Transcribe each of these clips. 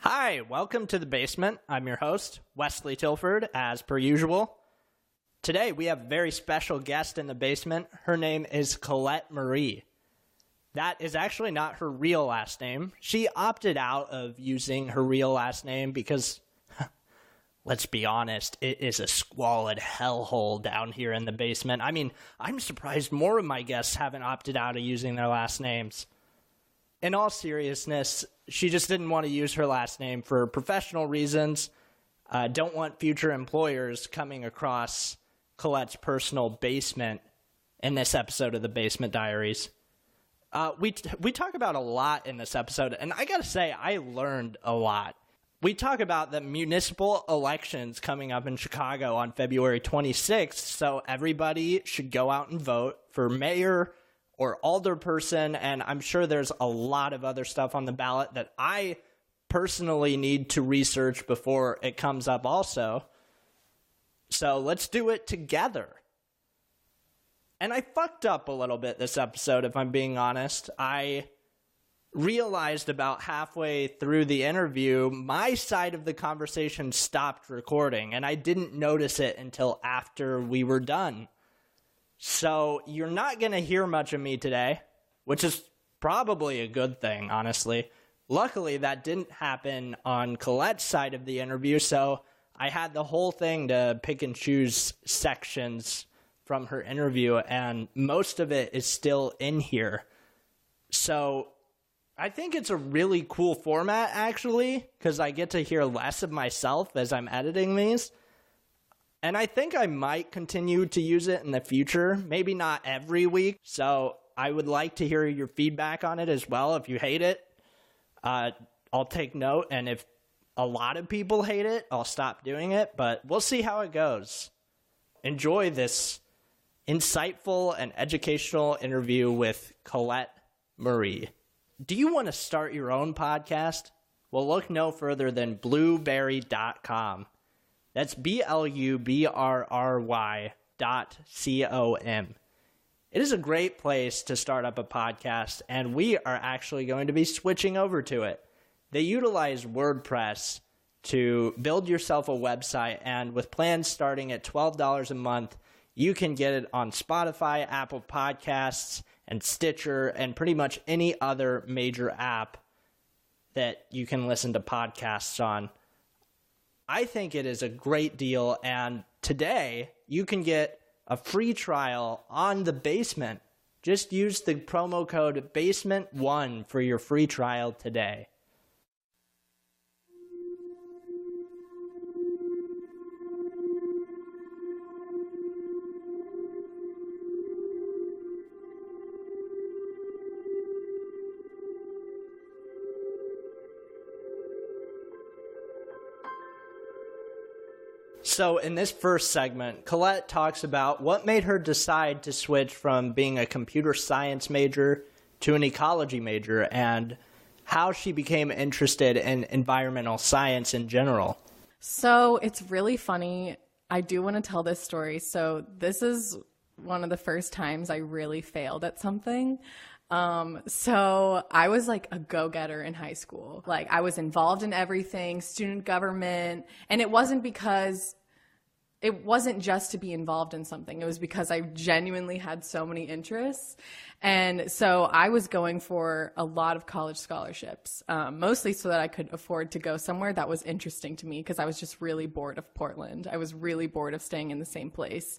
Hi, welcome to The Basement. I'm your host, Wesley Tilford, as per usual. Today, we have a very special guest in the basement. Her name is Colette Marie. That is actually not her real last name. She opted out of using her real last name because, let's be honest, it is a squalid hellhole down here in the basement. I mean, I'm surprised more of my guests haven't opted out of using their last names. In all seriousness, she just didn't want to use her last name for professional reasons. Don't want future employers coming across Colette's personal basement in this episode of the Basement Diaries. We talk about a lot in this episode, and I gotta say, I learned a lot. We talk about the municipal elections coming up in Chicago on February 26th, so everybody should go out and vote for mayor or alderperson, and I'm sure there's a lot of other stuff on the ballot that I personally need to research before it comes up also. So let's do it together. And I fucked up a little bit this episode, if I'm being honest. I realized about halfway through the interview, my side of the conversation stopped recording, and I didn't notice it until after we were done. So you're not going to hear much of me today, which is probably a good thing, honestly. Luckily, that didn't happen on Colette's side of the interview, so I had the whole thing to pick and choose sections from her interview, and most of it is still in here. So I think it's a really cool format, actually, because I get to hear less of myself as I'm editing these. And I think I might continue to use it in the future, maybe not every week. So I would like to hear your feedback on it as well. If you hate it, I'll take note. And if a lot of people hate it, I'll stop doing it. But we'll see how it goes. Enjoy this insightful and educational interview with Colette Marie. Do you want to start your own podcast? Well, look no further than blueberry.com. That's BLUBRRY.com. It is a great place to start up a podcast, and we are actually going to be switching over to it. They utilize WordPress to build yourself a website, and with plans starting at $12 a month, you can get it on Spotify, Apple Podcasts, and Stitcher, and pretty much any other major app that you can listen to podcasts on. I think it is a great deal, and today you can get a free trial on The Basement. Just use the promo code BASEMENT1 for your free trial today. So in this first segment, Colette talks about what made her decide to switch from being a computer science major to an ecology major and how she became interested in environmental science in general. So it's really funny. I do want to tell this story. So this is one of the first times I really failed at something. So I was like a go-getter in high school. Like I was involved in everything, student government, and it wasn't just to be involved in something. It was because I genuinely had so many interests. And so I was going for a lot of college scholarships, mostly so that I could afford to go somewhere that was interesting to me because I was just really bored of Portland. I was really bored of staying in the same place.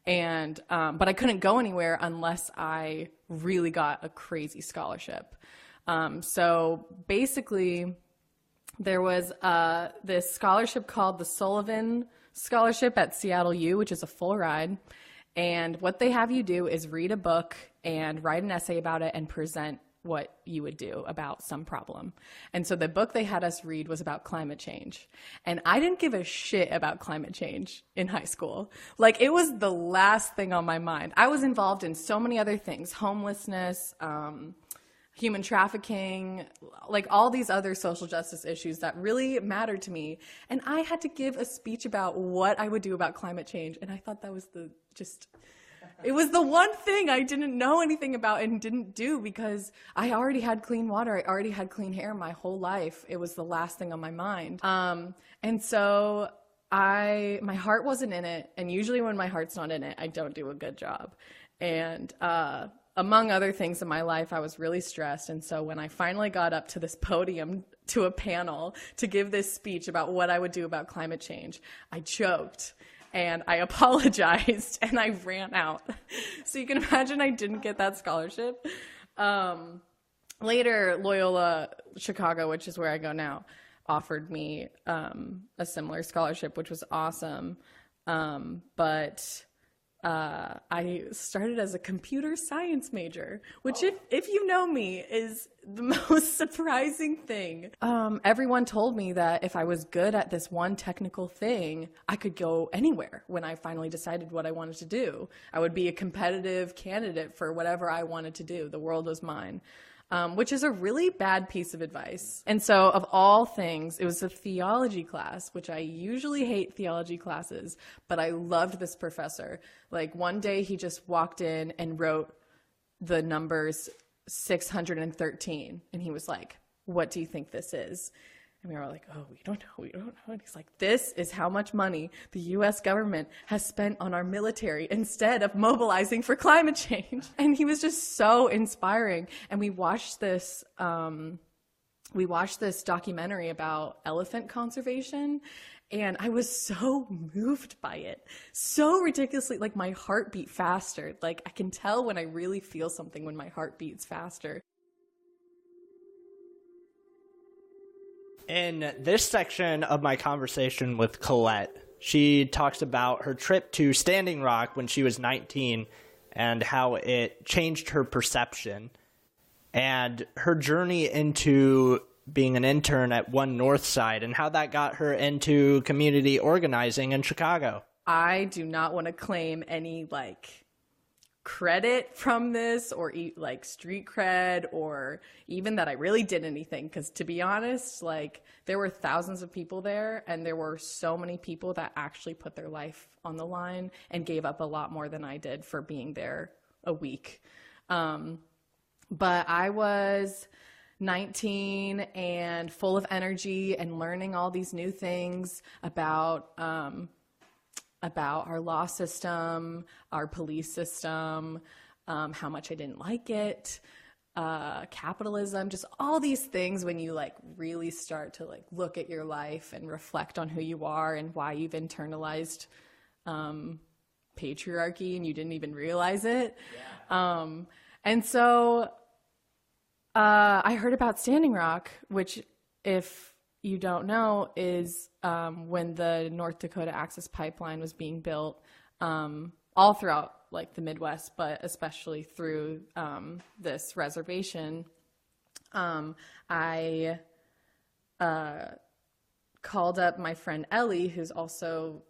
And, but I couldn't go anywhere unless I really got a crazy scholarship. So basically there was, this scholarship called the Sullivan Scholarship at Seattle U, which is a full ride. And what they have you do is read a book and write an essay about it and present what you would do about some problem. And so the book they had us read was about climate change. And I didn't give a shit about climate change in high school. Like, it was the last thing on my mind. I was involved in so many other things, homelessness, human trafficking, like all these other social justice issues that really mattered to me. And I had to give a speech about what I would do about climate change. And I thought that was It was the one thing I didn't know anything about and didn't do because I already had clean water. I already had clean hair my whole life. It was the last thing on my mind. And so my heart wasn't in it. And usually when my heart's not in it, I don't do a good job. And, among other things in my life, I was really stressed. And so when I finally got up to this podium to a panel to give this speech about what I would do about climate change, I choked and I apologized and I ran out. So you can imagine I didn't get that scholarship. Later, Loyola Chicago, which is where I go now, offered me a similar scholarship, which was awesome. But I started as a computer science major, which if you know me is the most surprising thing. Everyone told me that if I was good at this one technical thing, I could go anywhere when I finally decided what I wanted to do. I would be a competitive candidate for whatever I wanted to do. The world was mine. Which is a really bad piece of advice. And so of all things, it was a theology class, which I usually hate theology classes, but I loved this professor. Like one day he just walked in and wrote the numbers 613. And he was like, "What do you think this is?" And we were like, "Oh, we don't know. And he's like, "This is how much money the U.S. government has spent on our military instead of mobilizing for climate change." And he was just so inspiring. And we watched this documentary about elephant conservation. And I was so moved by it. So ridiculously, like my heart beat faster. Like I can tell when I really feel something when my heart beats faster. In this section of my conversation with Colette, she talks about her trip to Standing Rock when she was 19 and how it changed her perception, and her journey into being an intern at One Northside and how that got her into community organizing in Chicago. I do not want to claim any credit from this or street cred or even that I really did anything, because to be honest, there were thousands of people there and there were so many people that actually put their life on the line and gave up a lot more than I did for being there a week. But I was 19 and full of energy and learning all these new things about our law system, our police system, how much I didn't like it, capitalism, just all these things when you really start to look at your life and reflect on who you are and why you've internalized patriarchy and you didn't even realize it. Yeah. And so I heard about Standing Rock, which, if you don't know, is when the North Dakota Access Pipeline was being built all throughout the Midwest, but especially through this reservation. I called up my friend Ellie,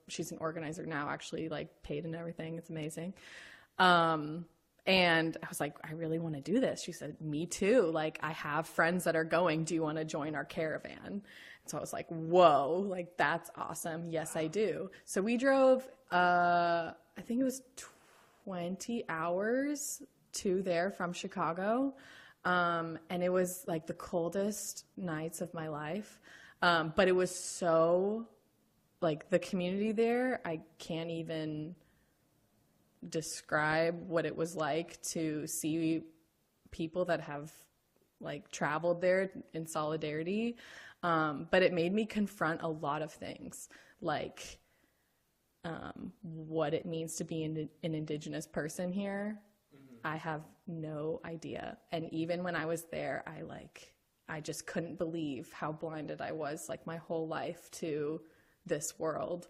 she's an organizer now, actually paid and everything. It's amazing. And I was like, "I really want to do this." She said, "Me too. I have friends that are going. Do you want to join our caravan?" And so I was like, "Whoa, that's awesome. Yes, I do." So we drove, I think it was 20 hours to there from Chicago. And it was the coldest nights of my life. But it was so, the community there, I can't even describe what it was like to see people that have traveled there in solidarity. But it made me confront a lot of things, what it means to be an Indigenous person here. Mm-hmm. I have no idea. And even when I was there, I just couldn't believe how blinded I was my whole life to this world.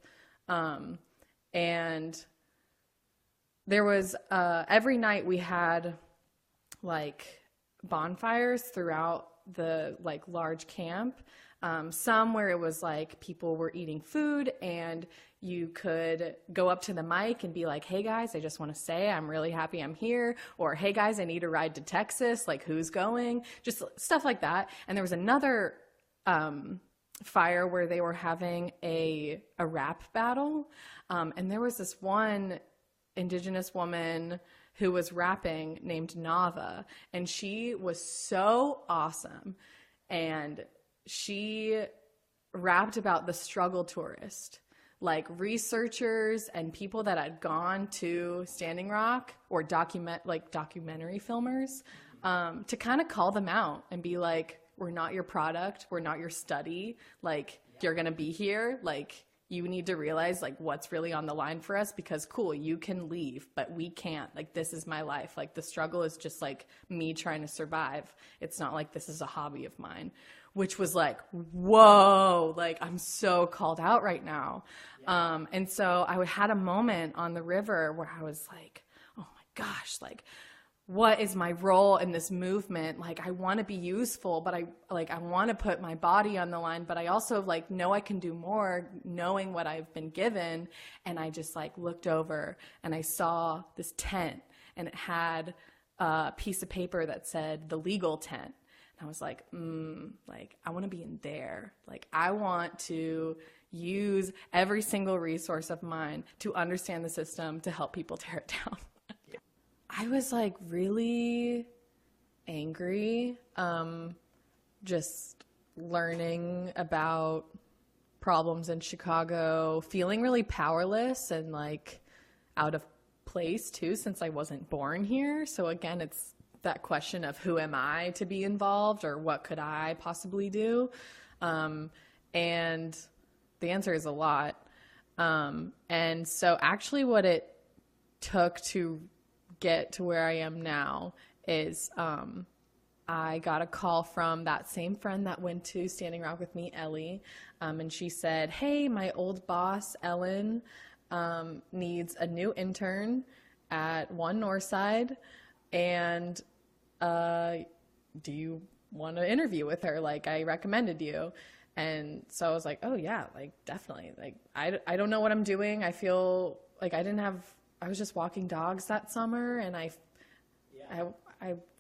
And there was, every night we had bonfires throughout the large camp. Some where it was people were eating food and you could go up to the mic and be like, "Hey guys, I just want to say I'm really happy I'm here," or "Hey guys, I need a ride to Texas, who's going?" Just stuff like that. And there was another fire where they were having a rap battle. And there was this one Indigenous woman who was rapping named Nava, and she was so awesome. And she rapped about the struggle tourist, like researchers and people that had gone to Standing Rock, or documentary filmers, to kind of call them out and be like, we're not your product, we're not your study, like you're gonna be here, like you need to realize like what's really on the line for us, because cool, you can leave, but we can't. Like, this is my life. Like, the struggle is just like me trying to survive. It's not like this is a hobby of mine, which was like, whoa, like I'm so called out right now. And so I had a moment on the river where I was like, oh my gosh, like, what is my role in this movement? Like, I want to be useful, but I want to put my body on the line, but I also like know I can do more knowing what I've been given. And I just like looked over and I saw this tent, and it had a piece of paper that said the legal tent. And I was like, like I want to be in there. Like, I want to use every single resource of mine to understand the system to help people tear it down. I was like really angry, just learning about problems in Chicago, feeling really powerless and like out of place too, since I wasn't born here. So again, it's that question of who am I to be involved, or what could I possibly do? And the answer is a lot. And so actually what it took to get to where I am now is I got a call from that same friend that went to Standing Rock with me, Ellie, and she said, hey, my old boss, Ellen, needs a new intern at One Northside, and do you want to interview with her? Like, I recommended you. And so I was like, oh yeah, like definitely. Like, I don't know what I'm doing. I feel like I was just walking dogs that summer, and I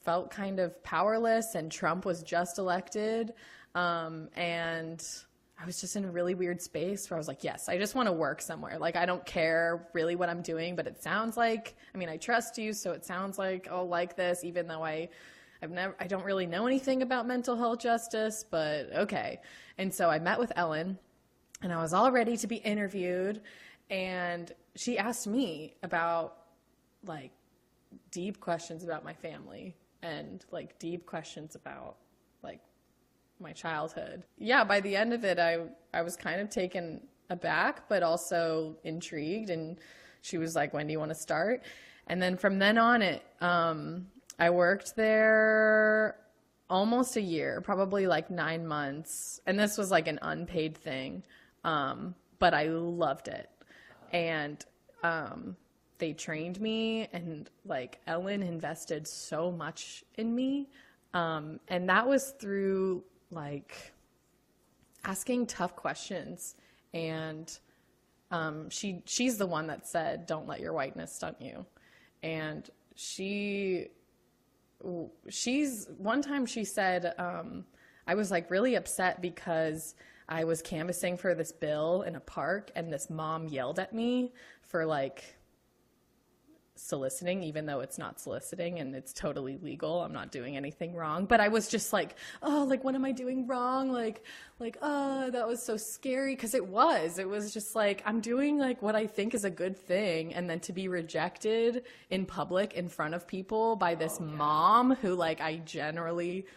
felt kind of powerless, and Trump was just elected. And I was just in a really weird space where I was like, yes, I just want to work somewhere. Like, I don't care really what I'm doing, but it sounds like, I mean, I trust you, so it sounds like I'll like this, even though I don't really know anything about mental health justice, but okay. And so I met with Ellen, and I was all ready to be interviewed, and she asked me about like deep questions about my family and like deep questions about like my childhood. Yeah, by the end of it, I was kind of taken aback, but also intrigued. And she was like, when do you want to start? And then from then on, I worked there almost a year, probably like 9 months. And this was like an unpaid thing. But I loved it. And they trained me, and like Ellen invested so much in me. And that was through like asking tough questions. And she's the one that said, don't let your whiteness stunt you. And one time she said, I was like really upset because I was canvassing for this bill in a park, and this mom yelled at me for like soliciting, even though it's not soliciting and it's totally legal. I'm not doing anything wrong. But I was just like, oh, like, what am I doing wrong? Oh, that was so scary. Cause it was just like, I'm doing like what I think is a good thing. And then to be rejected in public in front of people by this mom who like, I generally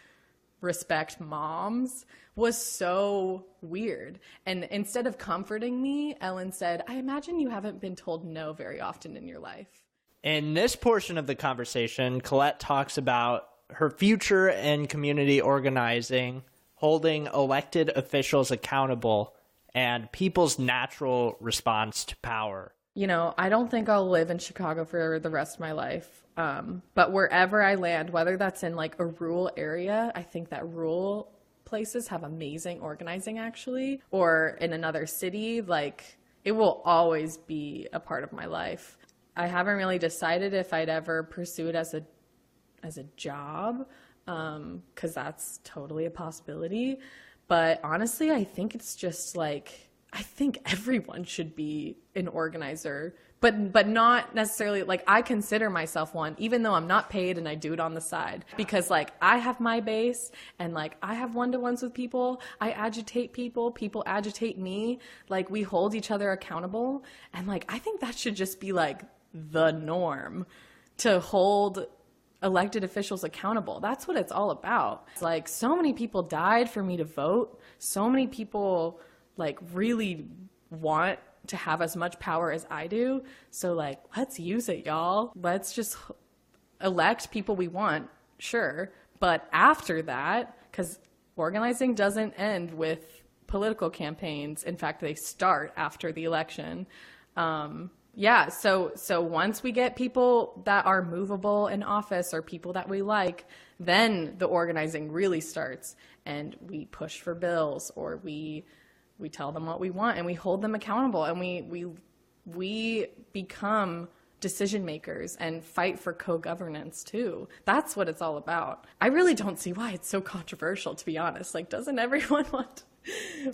respect moms, was so weird. And instead of comforting me, Ellen said, I imagine you haven't been told no very often in your life. In this portion of the conversation, Colette talks about her future in community organizing, holding elected officials accountable, and people's natural response to power. You know, I don't think I'll live in Chicago for the rest of my life. But wherever I land, whether that's in like a rural area, I think that rural places have amazing organizing actually, or in another city, like it will always be a part of my life. I haven't really decided if I'd ever pursue it as a job, because that's totally a possibility. But honestly, I think it's just like, I think everyone should be an organizer but not necessarily like I consider myself one, even though I'm not paid and I do it on the side, because like I have my base and like I have one-to-ones with people. I agitate people, people agitate me. Like we hold each other accountable. And like, I think that should just be like the norm, to hold elected officials accountable. That's what it's all about. It's like so many people died for me to vote. So many people like really want to have as much power as I do. So like, let's use it, y'all. Let's just elect people we want, sure. But after that, because organizing doesn't end with political campaigns. In fact, they start after the election. Yeah, so once we get people that are movable in office or people that we like, then the organizing really starts, and we push for bills, or we tell them what we want, and we hold them accountable, and we become decision makers and fight for co-governance too. That's what it's all about. I really don't see why it's so controversial, to be honest. Like, doesn't everyone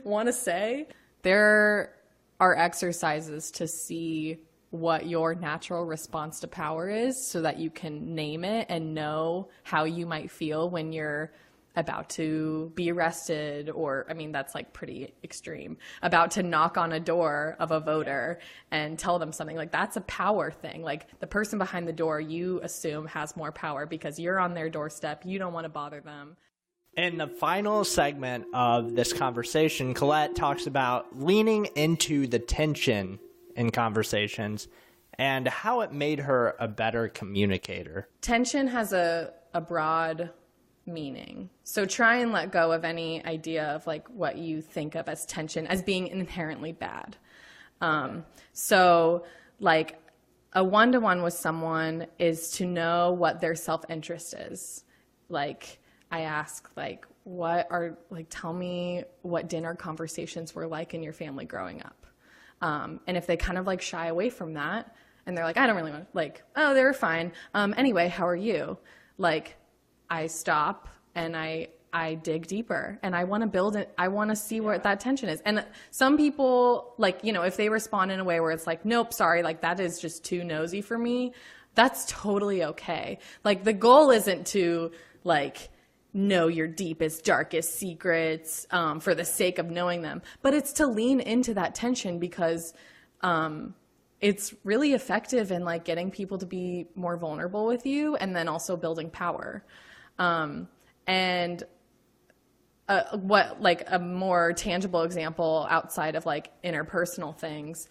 want to say? There are exercises to see what your natural response to power is, so that you can name it and know how you might feel when you're about to be arrested, or, I mean, that's like pretty extreme, about to knock on a door of a voter and tell them something. Like, that's a power thing. Like, the person behind the door, you assume has more power because you're on their doorstep. You don't want to bother them. In the final segment of this conversation, Colette talks about leaning into the tension in conversations and how it made her a better communicator. Tension has a broad meaning. So try and let go of any idea of like what you think of as tension as being inherently bad. So like a one-to-one with someone is to know what their self-interest is. Like, I ask, like, tell me what dinner conversations were like in your family growing up. And if they kind of like shy away from that and they're like, I don't really want, like, oh, they were fine. Anyway, how are you? Like, I stop and I dig deeper, and I want to build it. I want to see where that tension is. And some people, like, you know, if they respond in a way where it's like, nope, sorry, like that is just too nosy for me, that's totally okay. Like, the goal isn't to like know your deepest, darkest secrets for the sake of knowing them, but it's to lean into that tension because it's really effective in like getting people to be more vulnerable with you, and then also building power. What like a more tangible example outside of like interpersonal things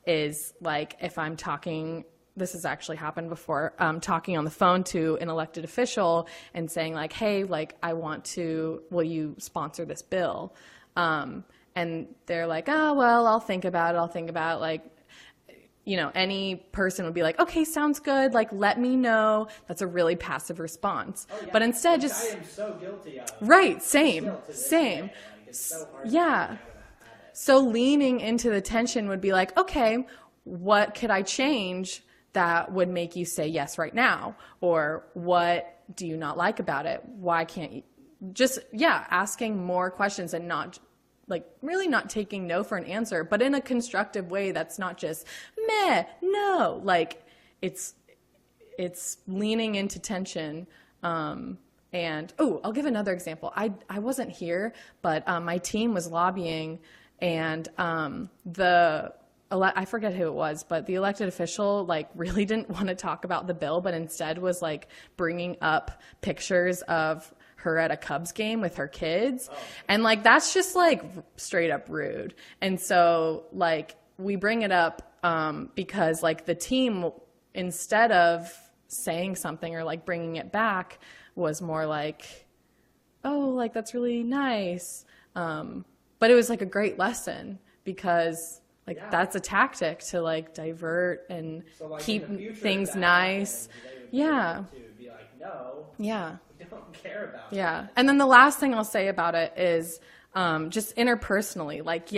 is like if I'm talking, this has actually happened before, talking on the phone to an elected official and saying like, hey, like will you sponsor this bill? And they're like, oh, well, I'll think about it. Like, you know, any person would be like, okay, sounds good. Like, let me know. That's a really passive response. Oh, yeah. But instead, which just I am so guilty of. Right. Same. Day, like, it's so hard yeah. So leaning into the tension would be like, okay, what could I change that would make you say yes right now? Or what do you not like about it? Why can't you just, asking more questions and not like really not taking no for an answer, but in a constructive way that's not just meh, no, like it's leaning into tension. And I'll give another example. I wasn't here, but my team was lobbying, and I forget who it was, but the elected official like really didn't want to talk about the bill, but instead was like bringing up pictures of her at a Cubs game with her kids. Oh. And like, that's just like straight up rude. And so like we bring it up because like the team, instead of saying something or like bringing it back, was more like, oh, like that's really nice. But it was like a great lesson because like that's a tactic to like divert and so, like, keep things nice. To be like, no. Yeah. Don't care about it. Yeah. And then the last thing I'll say about it is just interpersonally. Like,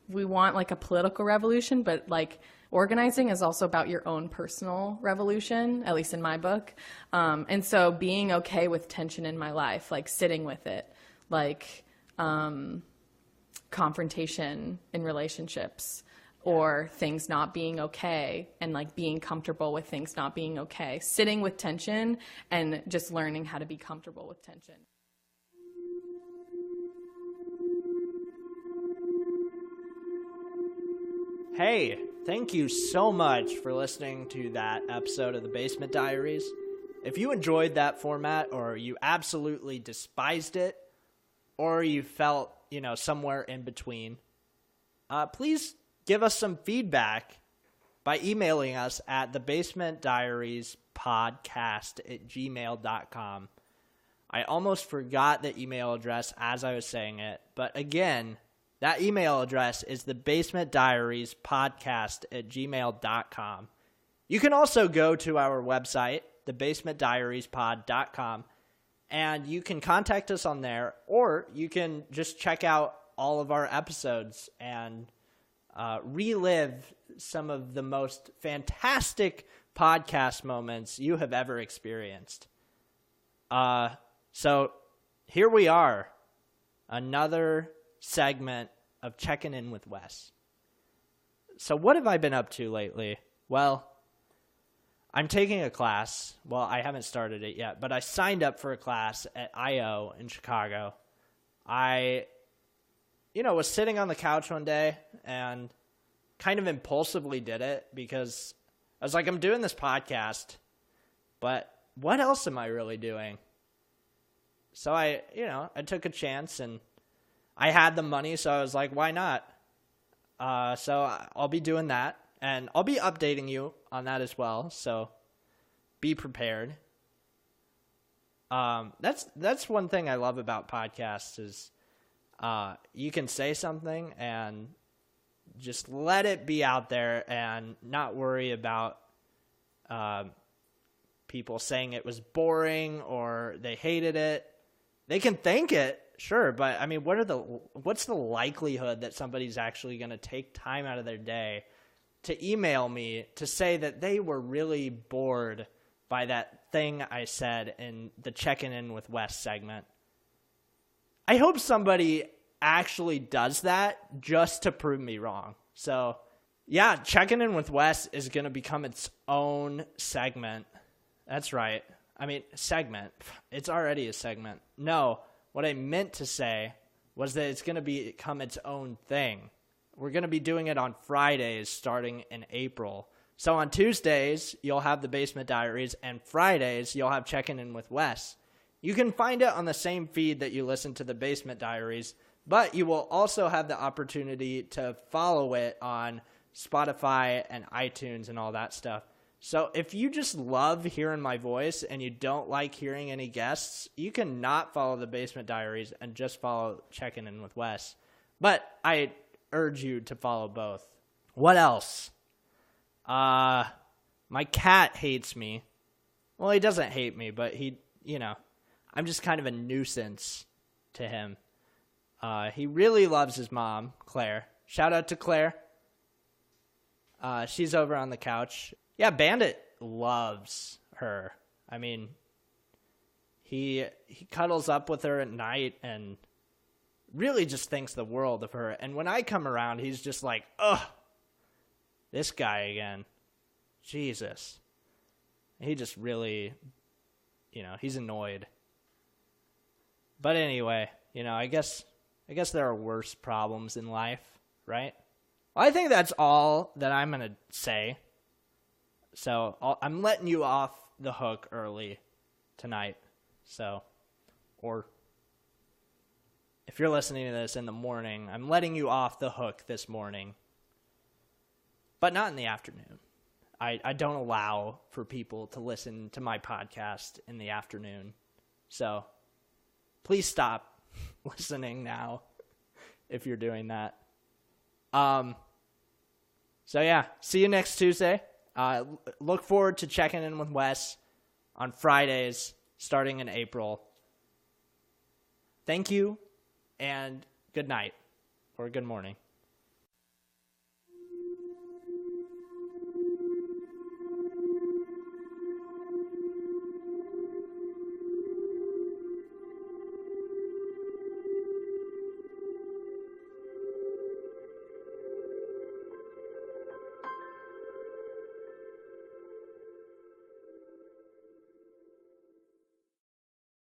we want like a political revolution, but like organizing is also about your own personal revolution, at least in my book. And so being okay with tension in my life, like sitting with it, like confrontation in relationships, or things not being okay, and like being comfortable with things not being okay, sitting with tension and just learning how to be comfortable with tension. Hey, thank you so much for listening to that episode of the Basement Diaries. If you enjoyed that format, or you absolutely despised it, or you felt, somewhere in between, please give us some feedback by emailing us at thebasementdiariespodcast@gmail.com. I almost forgot the email address as I was saying it, but again, that email address is thebasementdiariespodcast@gmail.com. You can also go to our website, thebasementdiariespod.com, and you can contact us on there, or you can just check out all of our episodes and relive some of the most fantastic podcast moments you have ever experienced. So here we are, another segment of Checking In with Wes. So what have I been up to lately? Well, I'm taking a class. Well, I haven't started it yet, but I signed up for a class at I.O. in Chicago. I, was sitting on the couch one day and kind of impulsively did it because I was like, I'm doing this podcast, but what else am I really doing? So I took a chance, and I had the money, so I was like, why not? So I'll be doing that, and I'll be updating you on that as well, so be prepared. That's one thing I love about podcasts is you can say something and just let it be out there and not worry about people saying it was boring or they hated it. They can think it, sure, but I mean, what's the likelihood that somebody's actually going to take time out of their day to email me to say that they were really bored by that thing I said in the Checking In with Wes segment? I hope somebody actually does that just to prove me wrong. So, yeah, Checking In with Wes is going to become its own segment. That's right. I mean, segment. It's already a segment. No, what I meant to say was that it's going to become its own thing. We're going to be doing it on Fridays starting in April. So on Tuesdays, you'll have the Basement Diaries, and Fridays, you'll have Checking In with Wes. You can find it on the same feed that you listen to the Basement Diaries, but you will also have the opportunity to follow it on Spotify and iTunes and all that stuff. So if you just love hearing my voice and you don't like hearing any guests, you can not follow the Basement Diaries and just follow Checking In with Wes. But I urge you to follow both. What else? My cat hates me. Well, he doesn't hate me, but I'm just kind of a nuisance to him. He really loves his mom, Claire. Shout out to Claire. She's over on the couch. Yeah, Bandit loves her. I mean, he cuddles up with her at night and really just thinks the world of her. And when I come around, he's just like, ugh, this guy again. Jesus. He just really, he's annoyed. But anyway, I guess there are worse problems in life, right? Well, I think that's all that I'm going to say. So I'm letting you off the hook early tonight. So, or if you're listening to this in the morning, I'm letting you off the hook this morning. But not in the afternoon. I don't allow for people to listen to my podcast in the afternoon. So please stop listening now if you're doing that. So yeah, see you next Tuesday. Look forward to Checking In with Wes on Fridays starting in April. Thank you, and good night or good morning.